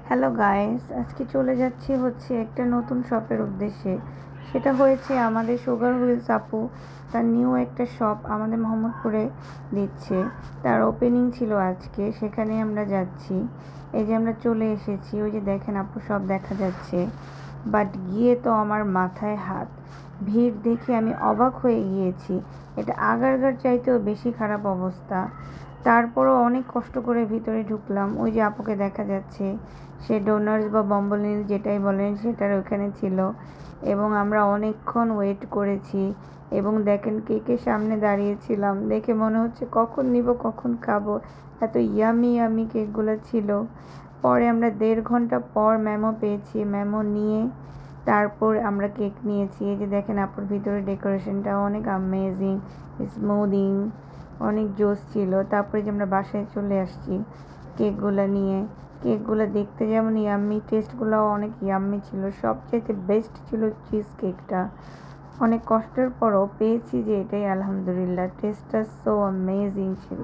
Hello guys, আজকে চলে যাচ্ছি একটা নতুন শপের উদ্দেশ্যে। সেটা হয়েছে আমাদের সুগার হুইলস আপু তার নিউ একটা শপ আমাদের মোহাম্মদপুরে দিচ্ছে। তার ওপেনিং ছিল আজকে, সেখানে আমরা যাচ্ছি। এই যে আমরা চলে এসেছি, ওই যে দেখেন আপু সব দেখা যাচ্ছে। বাট গিয়ে তো আমার মাথায় হাত, ভিড় দেখে আমি অবাক হয়ে গিয়েছি। এটা আগারগার চাইতেও বেশি খারাপ অবস্থা। তারপরও অনেক কষ্ট করে ভিতরে ঢুকলাম। ওই যে আপুকে দেখা যাচ্ছে, সে ডোনার্স বা বম্বলিন যেটাই বলেন সেটার ওখানে ছিল, এবং আমরা অনেকক্ষণ ওয়েট করেছি। এবং দেখেন কেকের সামনে দাঁড়িয়েছিলাম, দেখে মনে হচ্ছে কখন নিব কখন খাবো, এত ইয়ামি ইয়ামি কেকগুলো ছিল। পরে আমরা 1.5 ঘন্টা পর ম্যামও পেয়েছি, ম্যামও নিয়ে তারপর আমরা কেক নিয়েছি। এই যে দেখেন আপুর ভিতরে ডেকোরেশনটা অনেক অ্যামেজিং, স্মুদিং, অনেক জোস ছিল। তারপরে যে আমরা বাসায় চলে আসছি কেকগুলো নিয়ে। কেকগুলো দেখতে যেমন ইয়াম্মি, টেস্টগুলোও অনেক ইয়াম্মি ছিল। সবচাইতে বেস্ট ছিল চিজ কেকটা। অনেক কষ্টের পরও পেয়েছি যে এটাই আলহামদুলিল্লাহ, টেস্টটা সো অ্যামেজিং ছিল।